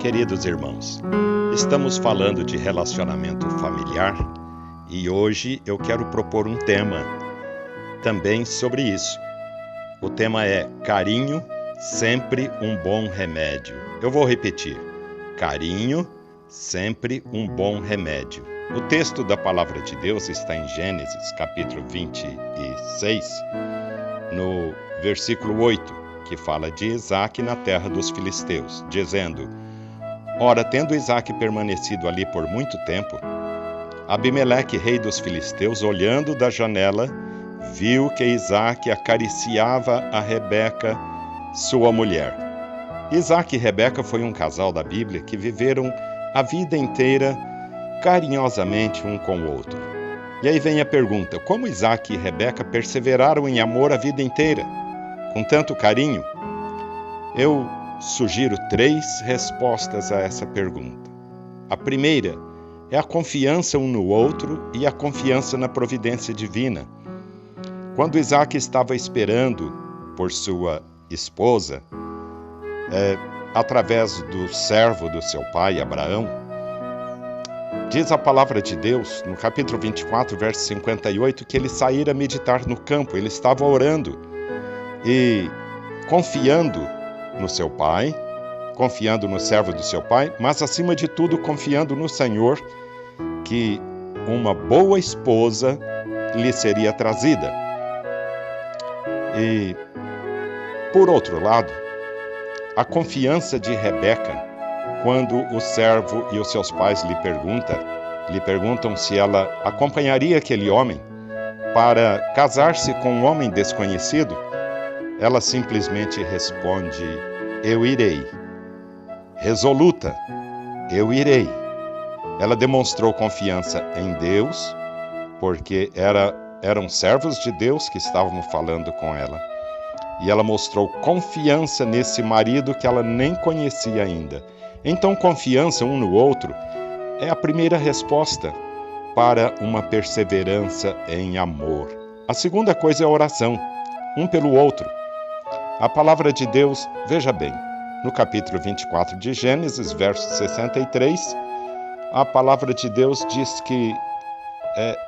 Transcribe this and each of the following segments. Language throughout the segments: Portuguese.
Queridos irmãos, estamos falando de relacionamento familiar e hoje eu quero propor um tema também sobre isso. O tema é carinho, sempre um bom remédio. Eu vou repetir, carinho, sempre um bom remédio. O texto da palavra de Deus está em Gênesis, capítulo 26, no versículo 8, que fala de Isaque na terra dos filisteus, dizendo: Ora, tendo Isaque permanecido ali por muito tempo, Abimeleque, rei dos filisteus, olhando da janela, viu que Isaque acariciava a Rebeca, sua mulher. Isaque e Rebeca foi um casal da Bíblia que viveram a vida inteira carinhosamente um com o outro. E aí vem a pergunta: como Isaque e Rebeca perseveraram em amor a vida inteira, com tanto carinho? Eu sugiro 3 respostas a essa pergunta. A primeira é a confiança um no outro e a confiança na providência divina. Quando Isaque estava esperando por sua esposa, através do servo do seu pai, Abraão, diz a palavra de Deus, no capítulo 24, verso 58, que ele saíra meditar no campo. Ele estava orando e confiando no seu pai, confiando no servo do seu pai, mas acima de tudo confiando no Senhor, que uma boa esposa lhe seria trazida. E, por outro lado, a confiança de Rebeca, quando o servo e os seus pais lhe perguntam se ela acompanharia aquele homem para casar-se com um homem desconhecido, ela simplesmente responde: eu irei. Resoluta, eu irei. Ela demonstrou confiança em Deus, porque eram servos de Deus que estavam falando com ela. E ela mostrou confiança nesse marido que ela nem conhecia ainda. Então, confiança um no outro é a primeira resposta para uma perseverança em amor. A segunda coisa é a oração, um pelo outro. A palavra de Deus, veja bem, no capítulo 24 de Gênesis, verso 63, a palavra de Deus diz que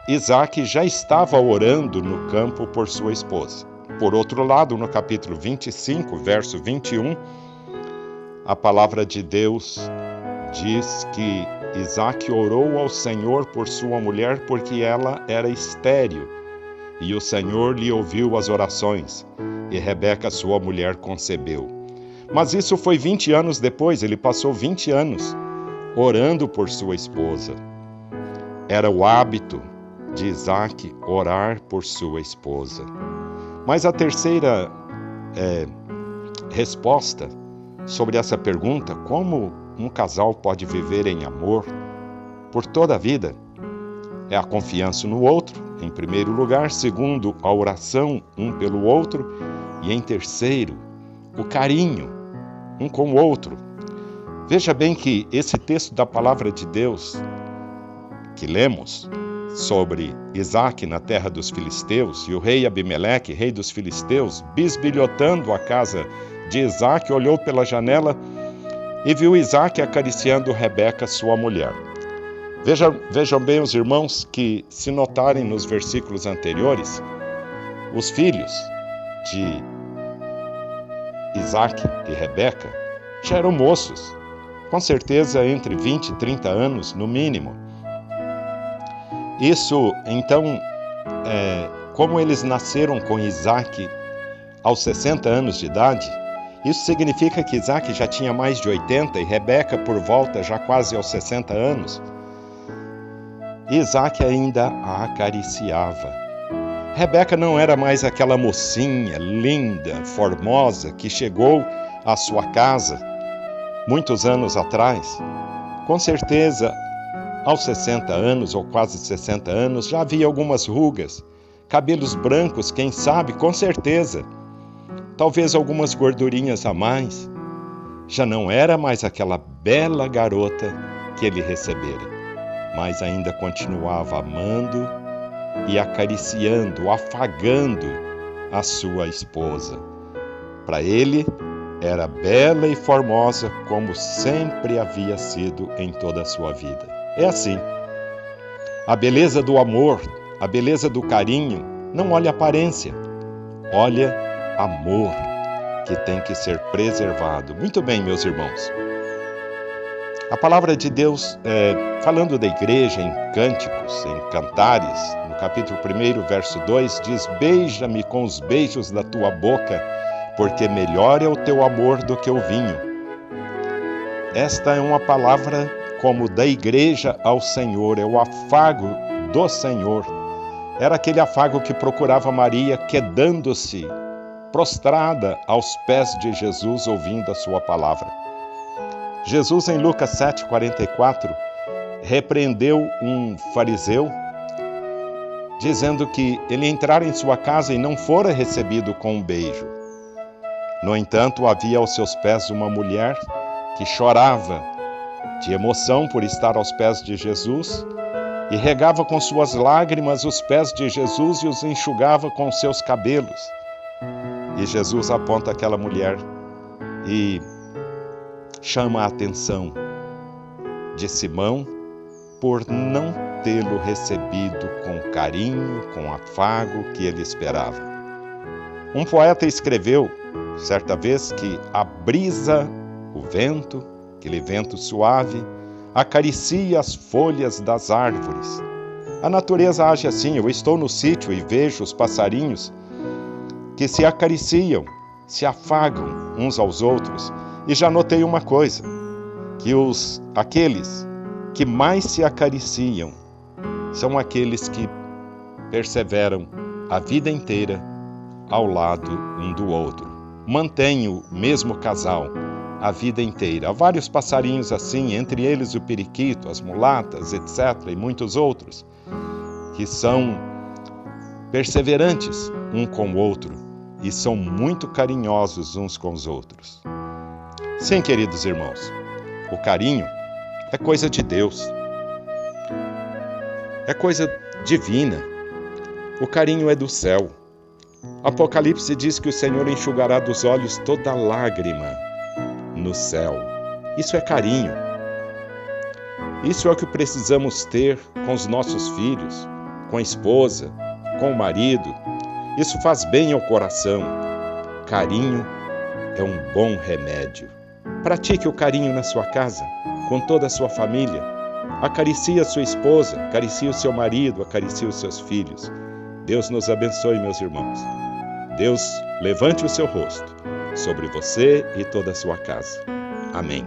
Isaque já estava orando no campo por sua esposa. Por outro lado, no capítulo 25, verso 21, a palavra de Deus diz que Isaque orou ao Senhor por sua mulher porque ela era estéril, e o Senhor lhe ouviu as orações, e Rebeca, sua mulher, concebeu. Mas isso foi 20 anos depois, ele passou 20 anos orando por sua esposa. Era o hábito de Isaque orar por sua esposa. Mas a terceira resposta sobre essa pergunta, como um casal pode viver em amor por toda a vida, é a confiança no outro, em primeiro lugar. Segundo, a oração um pelo outro. E em terceiro, o carinho um com o outro. Veja bem que esse texto da palavra de Deus que lemos sobre Isaque na terra dos filisteus e o rei Abimeleque, rei dos filisteus, bisbilhotando a casa de Isaque, olhou pela janela e viu Isaque acariciando Rebeca, sua mulher. Vejam bem os irmãos que, se notarem nos versículos anteriores, os filhos de Isaque e Rebeca já eram moços, com certeza entre 20 e 30 anos no mínimo. Isso, então, como eles nasceram com Isaque aos 60 anos de idade, isso significa que Isaque já tinha mais de 80 e Rebeca por volta já quase aos 60 anos. Isaque ainda a acariciava. Rebeca não era mais aquela mocinha linda, formosa, que chegou à sua casa muitos anos atrás. Com certeza, Aos 60 anos, ou quase 60 anos, já havia algumas rugas, cabelos brancos, quem sabe, com certeza. Talvez algumas gordurinhas a mais. Já não era mais aquela bela garota que ele recebera, mas ainda continuava amando e acariciando, afagando a sua esposa. Para ele, era bela e formosa como sempre havia sido em toda a sua vida. É assim. A beleza do amor, a beleza do carinho, não olha aparência, olha amor, que tem que ser preservado. Muito bem, meus irmãos. A palavra de Deus, falando da igreja em cânticos, em cantares, no capítulo 1, verso 2, diz: beija-me com os beijos da tua boca, porque melhor é o teu amor do que o vinho. Esta é uma palavra como da igreja ao Senhor, é o afago do Senhor. Era aquele afago que procurava Maria, quedando-se prostrada aos pés de Jesus, ouvindo a sua palavra. Jesus, em Lucas 7,44, repreendeu um fariseu, dizendo que ele entrara em sua casa e não fora recebido com um beijo. No entanto, havia aos seus pés uma mulher que chorava de emoção por estar aos pés de Jesus e regava com suas lágrimas os pés de Jesus e os enxugava com seus cabelos. E Jesus aponta aquela mulher e chama a atenção de Simão por não tê-lo recebido com carinho, com afago que ele esperava. Um poeta escreveu, certa vez, que a brisa, o vento, aquele vento suave, acaricia as folhas das árvores. A natureza age assim. Eu estou no sítio e vejo os passarinhos que se acariciam, se afagam uns aos outros. E já notei uma coisa, que aqueles que mais se acariciam são aqueles que perseveram a vida inteira ao lado um do outro. Mantém o mesmo casal a vida inteira. Há vários passarinhos assim, entre eles o periquito, as mulatas, etc., e muitos outros, que são perseverantes um com o outro e são muito carinhosos uns com os outros. Sim, queridos irmãos, o carinho é coisa de Deus, é coisa divina. O carinho é do céu. Apocalipse diz que o Senhor enxugará dos olhos toda lágrima no céu. Isso é carinho. Isso é o que precisamos ter com os nossos filhos, com a esposa, com o marido. Isso faz bem ao coração. Carinho é um bom remédio. Pratique o carinho na sua casa, com toda a sua família. Acaricie a sua esposa, acaricie o seu marido, acaricie os seus filhos. Deus nos abençoe, meus irmãos. Deus levante o seu rosto sobre você e toda a sua casa. Amém.